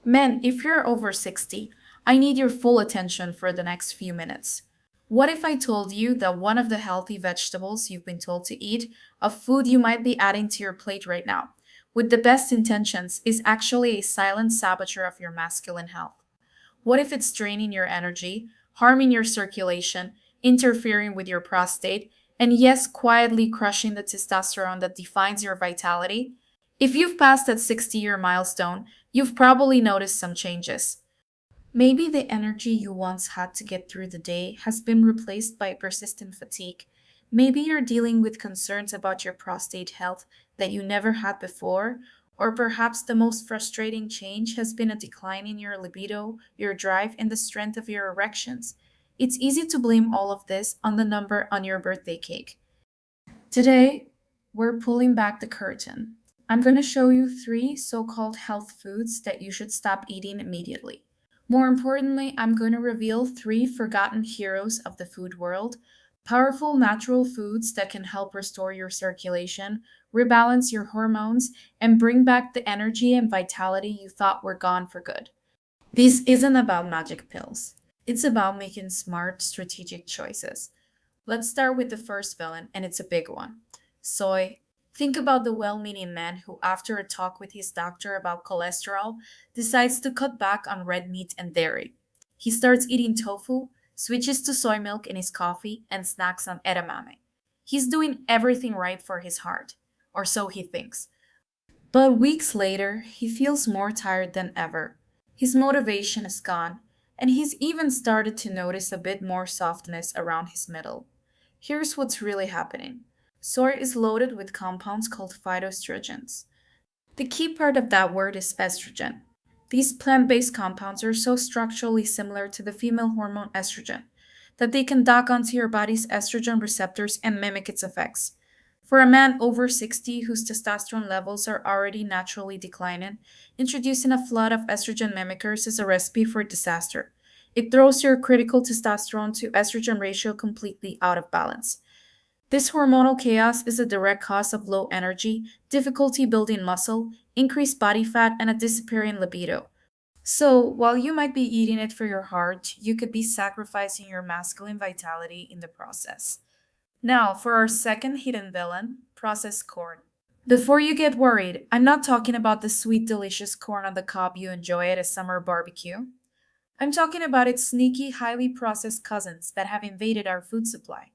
Men, if you're over 60, I need your full attention for the next few minutes. What if I told you that one of the healthy vegetables you've been told to eat, a food you might be adding to your plate right now, with the best intentions, is actually a silent saboteur of your masculine health? What if it's draining your energy, harming your circulation, interfering with your prostate, and yes, quietly crushing the testosterone that defines your vitality? If you've passed that 60-year milestone, you've probably noticed some changes. Maybe the energy you once had to get through the day has been replaced by persistent fatigue. Maybe you're dealing with concerns about your prostate health that you never had before, or perhaps the most frustrating change has been a decline in your libido, your drive, and the strength of your erections. It's easy to blame all of this on the number on your birthday cake. Today, we're pulling back the curtain. I'm going to show you three so called health foods that you should stop eating immediately. More importantly, I'm going to reveal three forgotten heroes of the food world, powerful natural foods that can help restore your circulation, rebalance your hormones, and bring back the energy and vitality you thought were gone for good. This isn't about magic pills, it's about making smart, strategic choices. Let's start with the first villain, and it's a big one: soy. Think about the well meaning man who, after a talk with his doctor about cholesterol, decides to cut back on red meat and dairy. He starts eating tofu, switches to soy milk in his coffee, and snacks on edamame. He's doing everything right for his heart, or so he thinks. But weeks later, he feels more tired than ever. His motivation is gone, and he's even started to notice a bit more softness around his middle. Here's what's really happening: soy is loaded with compounds called phytoestrogens. The key part of that word is estrogen. These plant based compounds are so structurally similar to the female hormone estrogen that they can dock onto your body's estrogen receptors and mimic its effects. For a man over 60 whose testosterone levels are already naturally declining, introducing a flood of estrogen mimickers is a recipe for disaster. It throws your critical testosterone to estrogen ratio completely out of balance. This hormonal chaos is a direct cause of low energy, difficulty building muscle, increased body fat, and a disappearing libido. So, while you might be eating it for your heart, you could be sacrificing your masculine vitality in the process. Now, for our second hidden villain: processed corn. Before you get worried, I'm not talking about the sweet, delicious corn on the cob you enjoy at a summer barbecue. I'm talking about its sneaky, highly processed cousins that have invaded our food supply: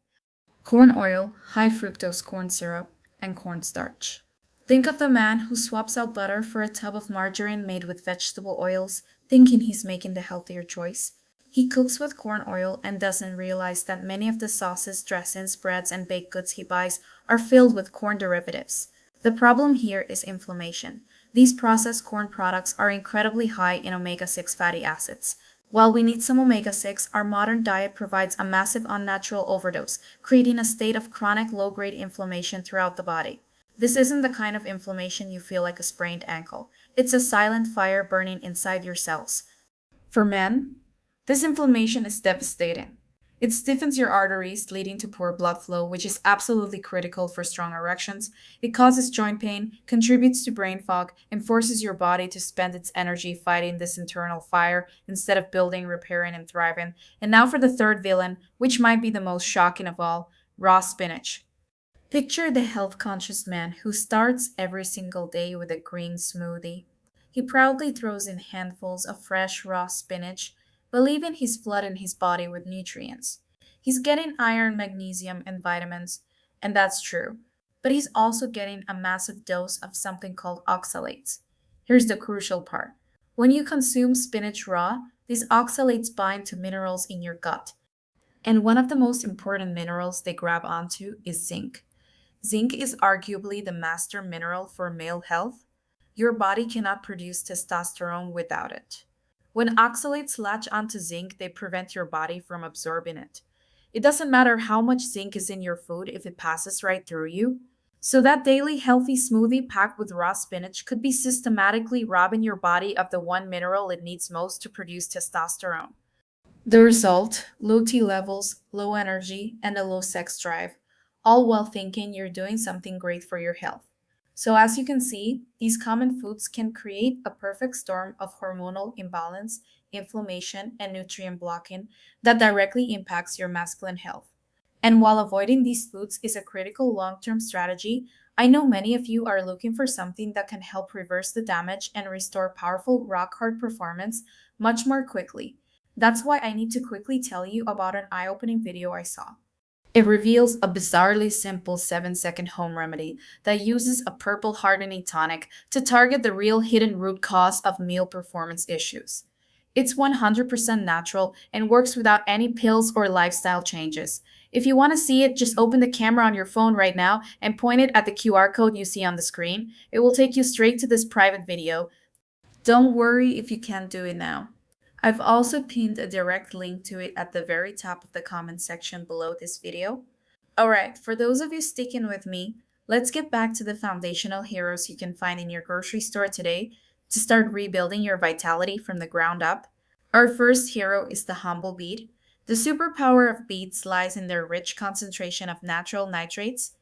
corn oil, high fructose corn syrup, and cornstarch. Think of the man who swaps out butter for a tub of margarine made with vegetable oils, thinking he's making the healthier choice. He cooks with corn oil and doesn't realize that many of the sauces, dressings, breads, and baked goods he buys are filled with corn derivatives. The problem here is inflammation. These processed corn products are incredibly high in omega 6 fatty acids. While we need some omega 6, our modern diet provides a massive unnatural overdose, creating a state of chronic low grade inflammation throughout the body. This isn't the kind of inflammation you feel like a sprained ankle. It's a silent fire burning inside your cells. For men, this inflammation is devastating. It stiffens your arteries, leading to poor blood flow, which is absolutely critical for strong erections. It causes joint pain, contributes to brain fog, and forces your body to spend its energy fighting this internal fire instead of building, repairing, and thriving. And now for the third villain, which might be the most shocking of all: raw spinach. Picture the health conscious man who starts every single day with a green smoothie. He proudly throws in handfuls of fresh raw spinach, believing he's flooding his body with nutrients. He's getting iron, magnesium, and vitamins, and that's true. But he's also getting a massive dose of something called oxalates. Here's the crucial part: when you consume spinach raw, these oxalates bind to minerals in your gut. And one of the most important minerals they grab onto is zinc. Zinc is arguably the master mineral for male health. Your body cannot produce testosterone without it. When oxalates latch onto zinc, they prevent your body from absorbing it. It doesn't matter how much zinc is in your food if it passes right through you. So, that daily healthy smoothie packed with raw spinach could be systematically robbing your body of the one mineral it needs most to produce testosterone. The result: low T levels, low energy, and a low sex drive, all while thinking you're doing something great for your health. So, as you can see, these common foods can create a perfect storm of hormonal imbalance, inflammation, and nutrient blocking that directly impacts your masculine health. And while avoiding these foods is a critical long term strategy, I know many of you are looking for something that can help reverse the damage and restore powerful rock hard performance much more quickly. That's why I need to quickly tell you about an eye opening video I saw. It reveals a bizarrely simple 7-second home remedy that uses a purple hardening tonic to target the real hidden root cause of meal performance issues. It's 100% natural and works without any pills or lifestyle changes. If you want to see it, just open the camera on your phone right now and point it at the QR code you see on the screen. It will take you straight to this private video. Don't worry if you can't do it now. I've also pinned a direct link to it at the very top of the comment section below this video. Alright, for those of you sticking with me, let's get back to the foundational heroes you can find in your grocery store today to start rebuilding your vitality from the ground up. Our first hero is the humble beet. The superpower of beets lies in their rich concentration of natural nitrates.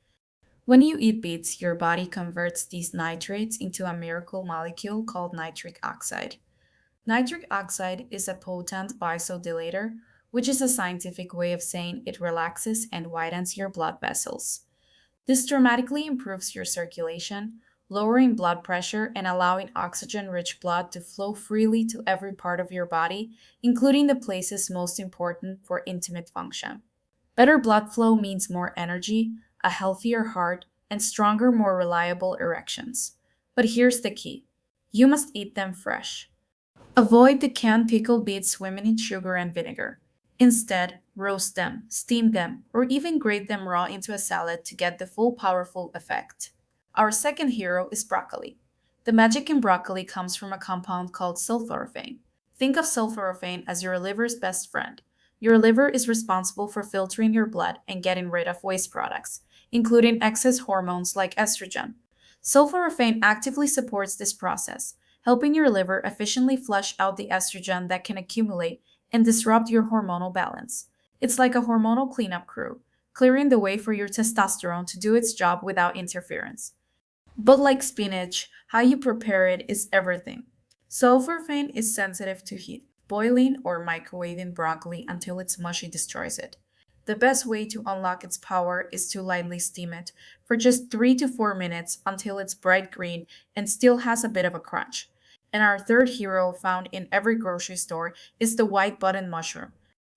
When you eat beets, your body converts these nitrates into a miracle molecule called nitric oxide. Nitric oxide is a potent vasodilator, which is a scientific way of saying it relaxes and widens your blood vessels. This dramatically improves your circulation, lowering blood pressure and allowing oxygen rich blood to flow freely to every part of your body, including the places most important for intimate function. Better blood flow means more energy, a healthier heart, and stronger, more reliable erections. But here's the key: you must eat them fresh. Avoid the canned pickled beets swimming in sugar and vinegar. Instead, roast them, steam them, or even grate them raw into a salad to get the full powerful effect. Our second hero is broccoli. The magic in broccoli comes from a compound called sulforaphane. Think of sulforaphane as your liver's best friend. Your liver is responsible for filtering your blood and getting rid of waste products, including excess hormones like estrogen. Sulforaphane actively supports this process, helping your liver efficiently flush out the estrogen that can accumulate and disrupt your hormonal balance. It's like a hormonal cleanup crew, clearing the way for your testosterone to do its job without interference. But like spinach, how you prepare it is everything. Sulforaphane is sensitive to heat. Boiling or microwaving broccoli until its mushy destroys it. The best way to unlock its power is to lightly steam it for just 3 to 4 minutes until it's bright green and still has a bit of a crunch. And our third hero, found in every grocery store, is the white button mushroom.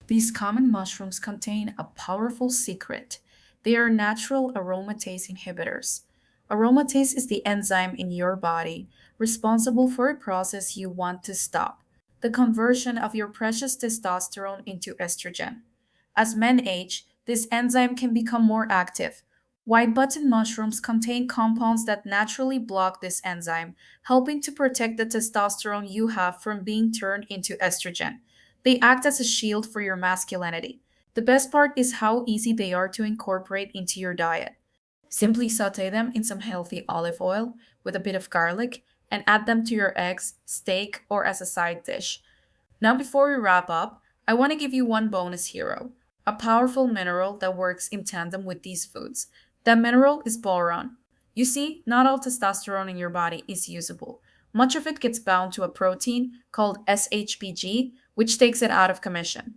These common mushrooms contain a powerful secret. They are natural aromatase inhibitors. Aromatase is the enzyme in your body responsible for a process you want to stop: the conversion of your precious testosterone into estrogen. As men age, this enzyme can become more active. White button mushrooms contain compounds that naturally block this enzyme, helping to protect the testosterone you have from being turned into estrogen. They act as a shield for your masculinity. The best part is how easy they are to incorporate into your diet. Simply saute them in some healthy olive oil with a bit of garlic and add them to your eggs, steak, or as a side dish. Now, before we wrap up, I want to give you one bonus hero, a powerful mineral that works in tandem with these foods. That mineral is boron. You see, not all testosterone in your body is usable. Much of it gets bound to a protein called SHBG, which takes it out of commission.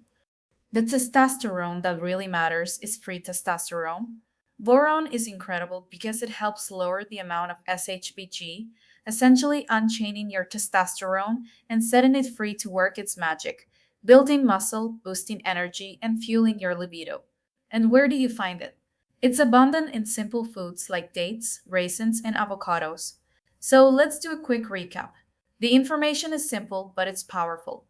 The testosterone that really matters is free testosterone. Boron is incredible because it helps lower the amount of SHBG, essentially unchaining your testosterone and setting it free to work its magic, building muscle, boosting energy, and fueling your libido. And where do you find it? It's abundant in simple foods like dates, raisins, and avocados. So let's do a quick recap. The information is simple, but it's powerful.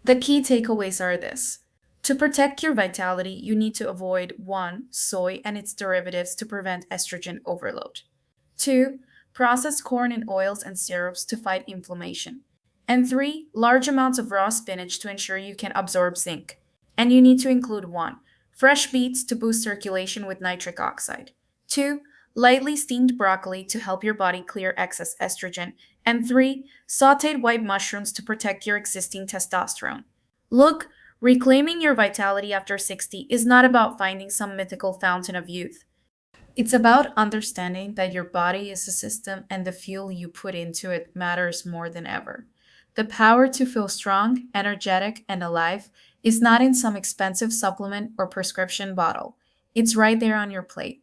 The key takeaways are this: to protect your vitality, you need to avoid 1. Soy and its derivatives to prevent estrogen overload. 2. Processed corn and oils and syrups to fight inflammation. And 3. Large amounts of raw spinach to ensure you can absorb zinc. And you need to include 1. Fresh beets to boost circulation with nitric oxide. 2. Lightly steamed broccoli to help your body clear excess estrogen. And 3. Sauteed white mushrooms to protect your existing testosterone. Look, reclaiming your vitality after 60 is not about finding some mythical fountain of youth. It's about understanding that your body is a system and the fuel you put into it matters more than ever. The power to feel strong, energetic, and alive is not in some expensive supplement or prescription bottle. It's right there on your plate.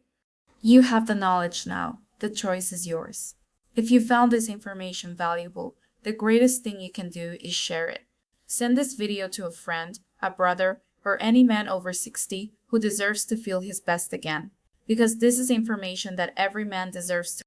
You have the knowledge now. The choice is yours. If you found this information valuable, the greatest thing you can do is share it. Send this video to a friend, a brother, or any man over 60 who deserves to feel his best again. Because this is information that every man deserves to